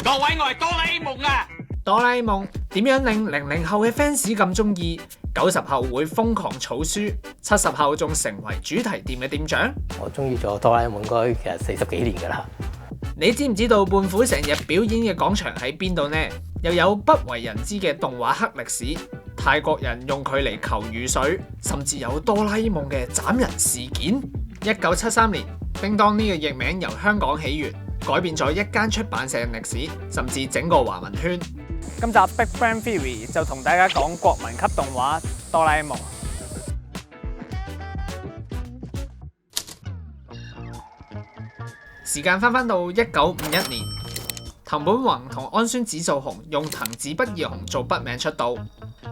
各位，我係哆啦 A 夢啊！哆啦 A 夢點樣令00後嘅 fans 咁中意？90後會瘋狂儲書，70後仲成為主題店嘅店長。我中意咗哆啦 A 夢應該其實40幾年㗎啦。你知唔知道胖虎成日表演嘅廣場喺邊度呢？又有不為人知嘅動畫黑歷史，泰國人用佢嚟求雨水，甚至有哆啦 A 夢嘅斬人事件。1973年，叮當呢個譯名由香港起源，改變咗一間出版社嘅歷史，甚至整個華文圈。今集 Big Bang Theory 就同大家講國民級動畫哆啦 A 夢。時間翻到1951年，藤本弘同安孫子素雄用藤子不二雄做筆名出道。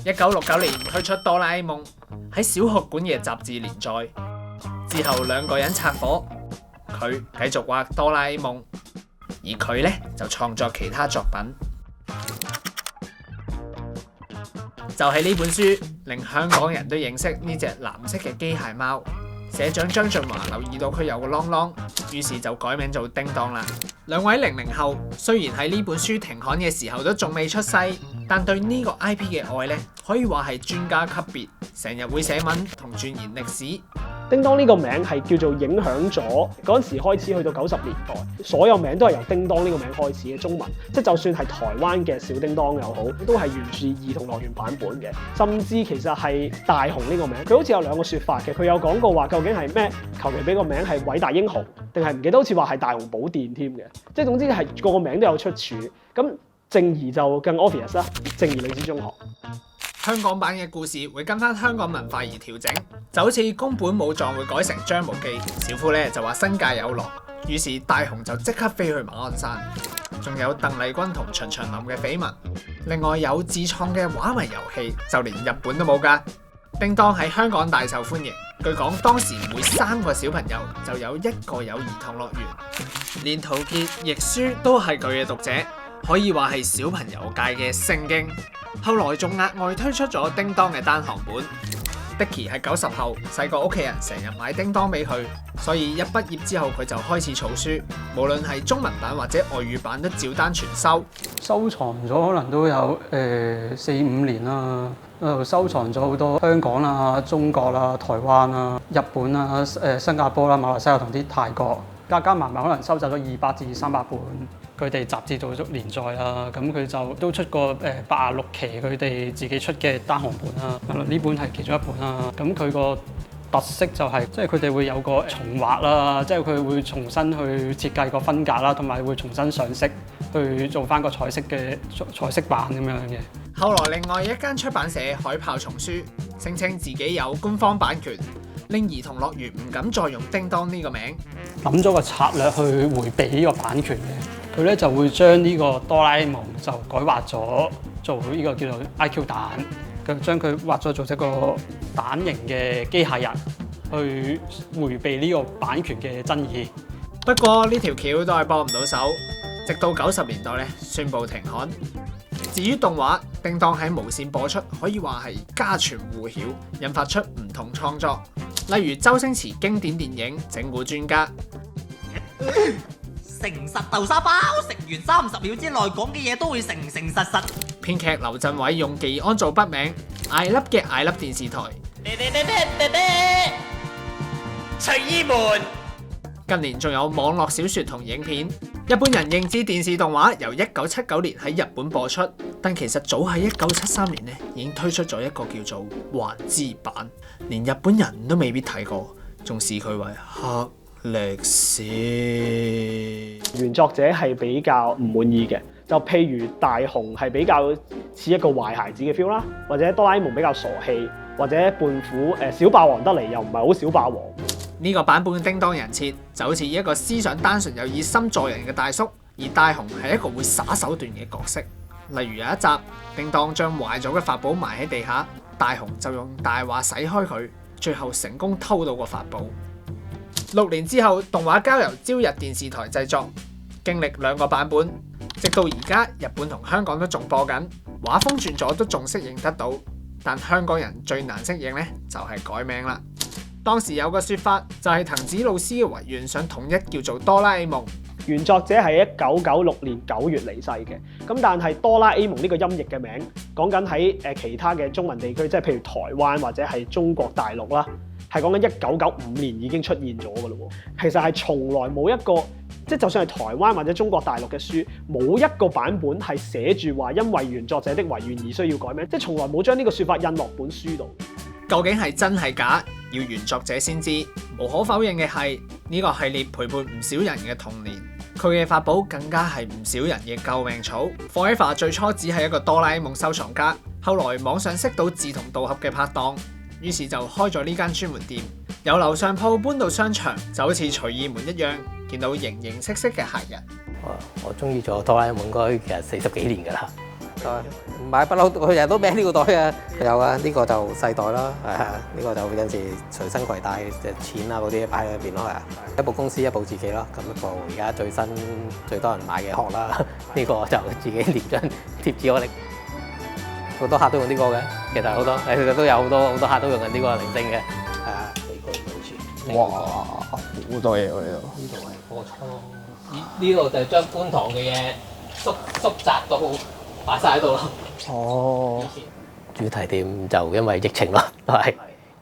1969年推出哆啦 A 夢，喺小學館嘅雜誌連載。之後兩個人拆夥，佢繼續畫哆啦 A 夢，而佢咧就創作其他作品。就係呢本書令香港人都認識呢隻藍色嘅機械貓。社長張俊華留意到佢有個啷啷，於是就改名做叮當啦。兩位00後雖然喺呢本書停刊嘅時候都仲未出世，但對呢個 IP 嘅愛呢，可以話係專家級別，成日會寫文同鑽研歷史。叮當呢個名係叫做影響咗嗰陣時開始去到90年代，所有名都係由叮當呢個名開始嘅中文，即係就算係台灣嘅小叮當又好，都係源自兒童樂園版本嘅，甚至其實係大雄呢個名，佢好似有兩個説法嘅，佢有講過話究竟係咩？求其俾個名係偉大英雄，定係唔記得好似話係大雄寶殿添嘅，即係總之係個名都有出處。咁正義就更 obvious 啦，正義女子中學。香港版嘅故事會跟翻香港文化而調整，就好似宮本武藏會改成張無忌，小夫咧就話新界有狼，於是大雄就即刻飛去馬鞍山。仲有鄧麗君同秦祥林嘅緋聞，另外有自創嘅畫迷遊戲，就連日本都冇㗎。叮當喺香港大受歡迎，據講當時每3個小朋友就有1個有兒童樂園，連陶傑、亦舒都係佢嘅讀者，可以話係小朋友界嘅聖經。後來仲額外推出咗叮當嘅單行本。Dicky 係90後，細個屋企人成日買叮當俾佢，所以一畢業之後佢就開始儲書，無論係中文版或者外語版都照單全收。收藏咗可能都有4-5年啦，收藏咗好多香港啦、中國啦、台灣啦、日本啦、新加坡啦、馬來西亞同啲泰國，加加埋埋可能收集咗200至300本。佢哋雜誌做咗連載啦，咁佢就都出過86期佢哋自己出嘅單行本啦。呢本係其中一本啦。咁佢個特色就係，即係佢哋會有個重畫啦，即係佢會重新去設計個分隔啦，同埋會重新上色去做翻個彩色版咁樣嘅。後來另外一間出版社海豹叢書聲稱自己有官方版權，令兒童樂園唔敢再用叮當呢個名。諗咗個策略去迴避呢個版權嘅。佢咧就會將呢個哆啦 A 夢就改畫咗做呢個叫做 IQ 蛋，佢將佢畫咗做一個蛋形嘅機械人，去迴避呢個版權嘅爭議。不過呢條橋都係幫唔到手，直到90年代咧宣布停刊。至於動畫，叮當喺無線播出，可以話係家傳戶曉，引發出唔同創作，例如周星馳經典電影《整蠱專家》。誠實豆沙包，食完30秒之內講嘅嘢都會誠誠實實。編劇劉鎮偉用技安做筆名，艾粒嘅艾粒電視台。隨意門。近年仲有網絡小說同影片。一般人認知電視動畫由1979年喺日本播出，但其實早喺1973年咧已經推出咗一個叫做環之版，連日本人都未必睇過，仲視佢為黑歷史。原作者係比較唔滿意嘅，就譬如大雄係比較似一個壞孩子嘅 feel 啦，或者哆啦 A 夢比較傻氣，或者胖虎小霸王得嚟又唔係好小霸王。呢個版本嘅叮當人設就好似一個思想單純又熱心助人嘅大叔，而大雄係一個會耍手段嘅角色。例如有一集，叮當將壞咗嘅法寶埋喺地下，大雄就用大話洗開佢，最後成功偷到個法寶。6年之後，動畫交由朝日電視台製作，經歷2個版本，直到而家日本同香港都仲播緊，畫風轉咗都仲適應得到，但香港人最難適應呢，就係改名啦。當時有個說法就係藤子老師嘅遺願想統一叫做哆啦 A 夢，原作者係1996年9月離世嘅。咁但係哆啦 A 夢呢個音譯嘅名，講緊喺其他嘅中文地區，即係譬如台灣或者係中國大陸啦，係講緊1995年已經出現咗㗎咯喎。其實係從來冇一個，即係就算係台灣或者中國大陸嘅書，冇一個版本係寫住話因為原作者的遺願而需要改名，即係從來冇將呢個説法印落本書度。究竟係真係假？要原作者先知。無可否認嘅係，呢個系列陪伴唔少人嘅童年，佢嘅法寶更加係唔少人嘅救命草。Forever 最初只係一個哆啦 A 夢收藏家，後來網上識到志同道合嘅拍檔，於是就開咗呢間專門店，由樓上鋪搬到商場，就好似隨意門一樣，見到形形色色嘅客人。我中意咗哆啦 A 夢應該其實40幾年㗎啦。買不嬲，佢日日都孭呢個袋啊！有啊，呢個就細袋啦，係啊，呢個就有陣時隨身攜帶嘅錢啊嗰啲擺喺入邊咯，係啊。一部公司一部自己咯，咁一部而家最新最多人買嘅殼啦，呢個就自己黏張貼紙我哋好多客都用呢個嘅，其實好多其實都有好多客都用緊呢個鈴聲嘅，係啊。哇，好多嘢喎呢度。呢度係貨倉，呢度就將觀塘嘅嘢縮窄到擺晒喺度咯。哦，主題店就因為疫情咯，都係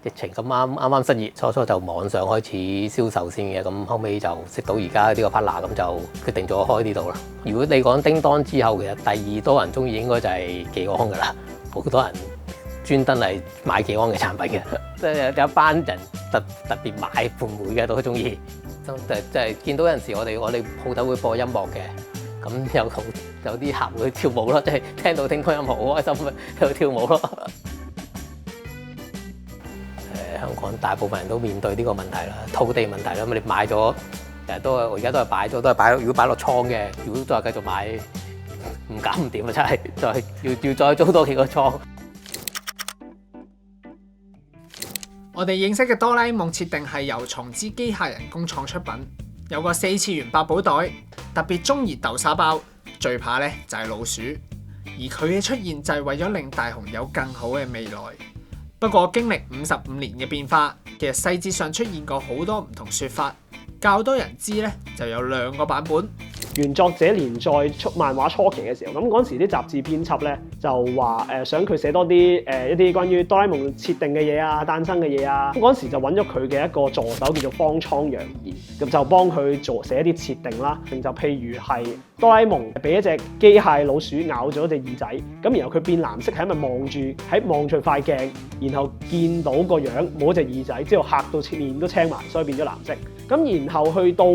疫情咁啱失業，初就網上開始銷售先嘅，咁後尾就識到而家呢個 partner，咁就決定咗開呢度啦。如果你講叮當之後，其實第二多人中意應該就係技安㗎啦，好多人專登嚟買技安嘅產品嘅，即係有一班人特別買伴會嘅都中意，即係見到有陣時我哋鋪頭會播音樂嘅。咁有啲客會跳舞咯，即係聽到叮當音樂好開心喺度跳舞咯。香港大部分人都面對呢個問題啦，土地問題啦。咁你買咗，其實我而家都係擺咗，都係擺。如果擺落倉嘅，如果都係繼續買，唔搞唔掂啊！真係，要再租多幾個倉。我哋認識嘅哆啦 A 夢設定係由松之機械人工廠出品，有個4次元百寶袋，特別中意豆沙包，最怕咧就係老鼠，而佢嘅出現就係為咗令大雄有更好嘅未來。不過經歷55年嘅變化，其實細節上出現過好多唔同説法，較多人知咧就有2個版本。原作者連載出漫畫初期嘅時候，咁嗰陣時啲雜誌編輯咧就話想佢寫多啲一啲關於哆啦 A 夢設定嘅嘢啊、誕生嘅嘢啊。咁嗰陣時就揾咗佢嘅一個助手叫做方倉洋彥，咁就幫佢寫一啲設定啦。就譬如係哆啦 A 夢俾一隻機械老鼠咬咗隻耳仔，咁然後佢變藍色係因為望住塊鏡，然後見到個樣冇隻耳仔，之後嚇到面都青埋，所以變咗藍色。咁然後去到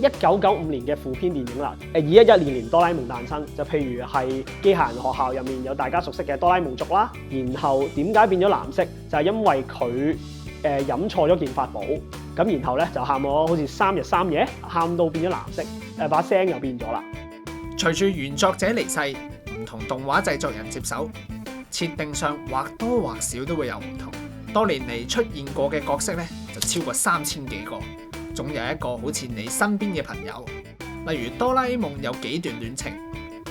1995年嘅附篇電影啦，2011年哆啦 A 夢誕生，就譬如係機械人學校入面有大家熟悉嘅哆啦 A 夢族啦。然後點解變咗藍色？就係因為佢飲錯咗件法寶，咁然後咧就喊咗好似3日3夜，喊到變咗藍色，把聲又變咗啦。隨住原作者離世，唔同動畫製作人接手，設定上或多或少都會有唔同。多年嚟出現過嘅角色咧，就超過3000幾個。總有一個好似你身邊嘅朋友，例如哆啦 A 夢有幾段戀情，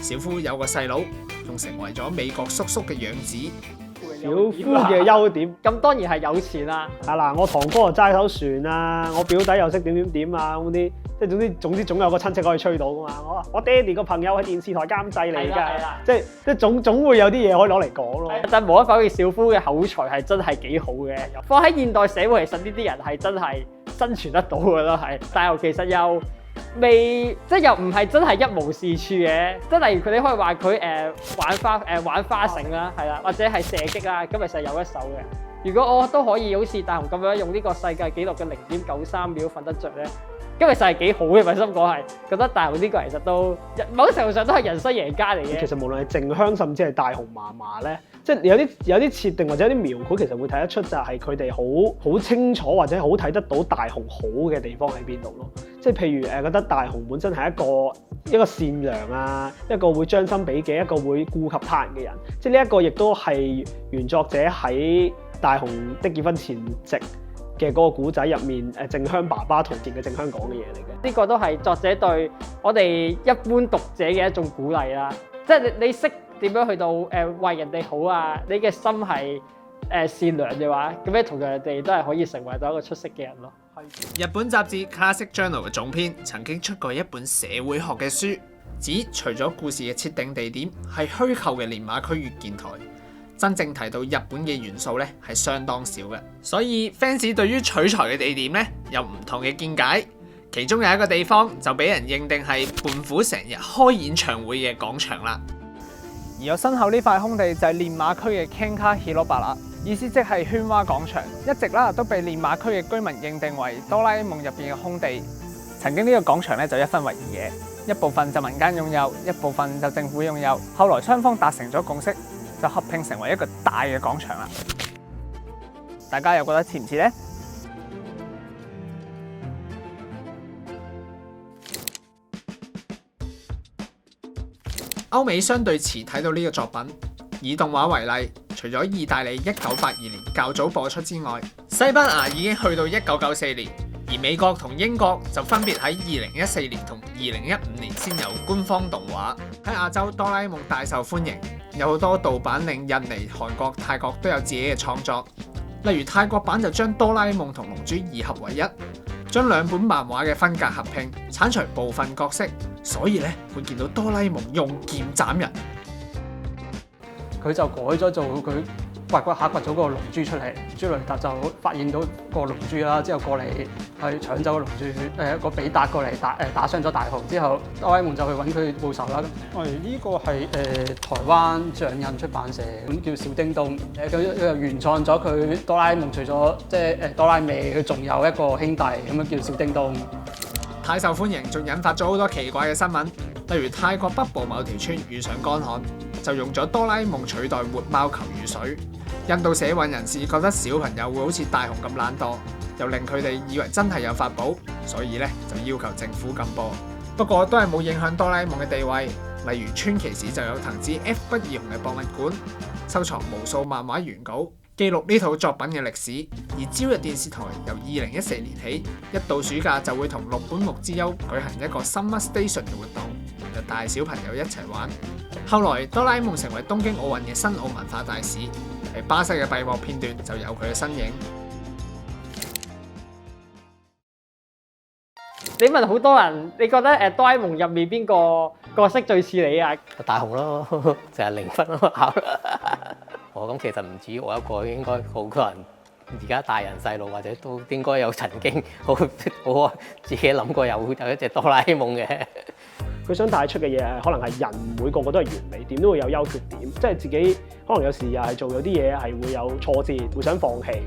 小夫有個細佬，仲成為咗美國叔叔嘅養子。小夫嘅優點，咁當然係有錢啦。嗱，我堂哥又揸艘船啊，我表弟又識點啊，咁啲即係總之總有個親戚可以吹到噶嘛。我爹哋個朋友喺電視台監製嚟㗎，即係總會有啲嘢可以攞嚟講咯。但無可否認，小夫嘅口才係真係幾好嘅。放喺現代社會，其實呢啲人係真係生存得到嘅咯，係。但係其實又未，即係又唔係真係一無是處嘅。即係例如佢哋可以話佢玩花繩啦，係啦，或者係射擊啦，咁其實有一手嘅。如果我都可以好似大雄咁樣用呢個世界紀錄嘅0.93秒瞓得着咧，咁其實係幾好嘅。問心講係覺得大雄呢個其實都某程度上都係人生贏家嚟嘅。其實無論係靜香甚至係大雄嫲嫲咧，即係有啲設定或者有啲描繪，其實會睇得出就係佢哋好清楚或者好睇得到大雄好嘅地方喺邊度咯。即係譬如覺得大雄本身係一個善良啊，一個會將心比己，一個會顧及他人嘅人。即係呢一個亦都係原作者喺大雄的結婚前夕嘅嗰個古仔入面，靜香爸爸同前嘅靜香講嘅嘢嚟嘅。呢個都係作者對我哋一般讀者嘅一種鼓勵啦。即係你識點樣去到為人哋好啊？你嘅心係善良嘅話，咁樣同樣地都係可以成為到一個出色嘅人咯。日本雜誌 Classic Journal 嘅總編曾經出過一本社會學嘅書，指除咗故事嘅設定地點係虛構嘅練馬區月見台，真正提到日本嘅元素咧係相當少嘅。所以 fans 對於取材嘅地點咧有唔同嘅見解，其中有一個地方就俾人認定係胖虎成日開演唱會嘅廣場啦。而我身後呢塊空地就係練馬區嘅 Kenka Hirobara， 意思即係喧嘩廣場，一直都被練馬區嘅居民認定為哆啦 A 夢入邊嘅空地。曾經呢個廣場咧就一分為二嘅，一部分就民間擁有，一部分就政府擁有。後來雙方達成咗共識，就合併成為一個大嘅廣場啦。大家又覺得似唔似呢？歐美相對遲睇到呢個作品，以動畫為例，除咗意大利1982年較早播出之外，西班牙已經去到1994年，而美國同英國就分別喺2014年同2015年先有官方動畫。喺亞洲，哆啦 A 夢大受歡迎，有好多盜版令印尼、韓國、泰國都有自己嘅創作。例如泰國版就將哆啦 A 夢同龍珠二合為一，將兩本漫畫嘅分格合拼，剷除部分角色，所以咧會見到哆啦 A 夢用劍斬人。佢就改咗做佢掘咗個龍珠出嚟，朱雷達就發現到個龍珠啦，之後過嚟去搶走個龍珠，個比達過嚟打傷咗大雄之後，哆啦 A 夢就去揾佢報仇啦。呢個係台灣象印出版社，咁叫小叮當，佢又原創咗佢哆啦 A 夢，除咗即係哆啦美，佢仲有一個兄弟咁樣叫小叮當。太受歡迎，仲引發咗好多奇怪嘅新聞，例如泰國北部某條村遇上乾旱，就用咗哆啦 A 夢取代活貓求雨水。印度社運人士覺得小朋友會好似大雄咁懶惰，又令佢哋以為真係有法寶，所以咧就要求政府禁播。不過都係冇影響哆啦 A 夢嘅地位，例如川崎市就有藤子 F 不二雄嘅博物館，收藏無數漫畫原稿，記錄呢套作品嘅歷史。而朝日電視台由2014年起，一到暑假就會同六本木之丘舉行一個 Summer Station 嘅活動，就帶小朋友一齊玩。後來哆啦 A 夢成為東京奧運嘅新奧文化大使，喺巴西嘅閉幕片段就有佢嘅身影。你問好多人，你覺得哆啦 A 夢入面邊個角色最似你啊？大雄咯，就係0分咯考。咁其實唔止我一個，應該好多人而家大人細路或者都應該有曾經好自己諗過有一隻哆啦 A 夢嘅。佢想帶出嘅嘢可能係人每個都係完美，點都會有優缺點，即係自己可能有時又係做有啲嘢係會有挫折，會想放棄，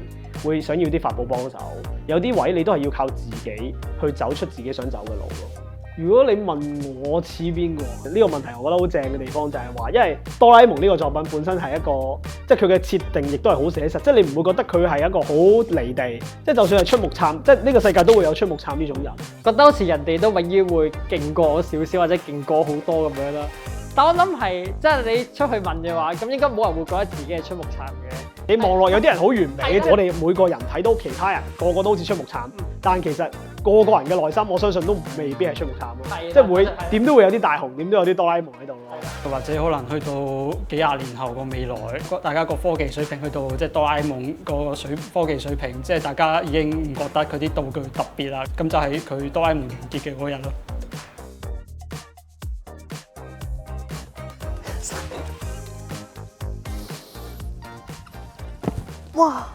會想要啲法寶幫手，有啲位你都係要靠自己去走出自己想走嘅路咯。如果你問我似邊個，呢個問題我覺得好正嘅地方就係話，因為哆啦 A 夢呢個作品本身係一個，即係佢嘅設定亦都係好寫實，即係你唔會覺得佢係一個好離地，即係就算係出木杉，即係呢個世界都會有出木杉呢種人，覺得好似人哋都永遠會勁過我少少或者勁過好多咁樣啦。但我諗係，即係你出去問嘅話，咁應該冇人會覺得自己係出木杉嘅。你望落有啲人好完美，我哋每個人睇到其他人個個都好似出木杉，但其實個個人嘅內心，我相信都未必係出木杉咯。即係會點都會有啲大雄，點都有啲哆啦 A 夢喺度咯。或者可能去到幾廿年後個未來，大家個科技水平去到即係哆啦 A 夢個科技水平，即係大家已經唔覺得佢啲道具特別啦，咁就係佢哆啦 A 夢完結嘅嗰日咯。哇！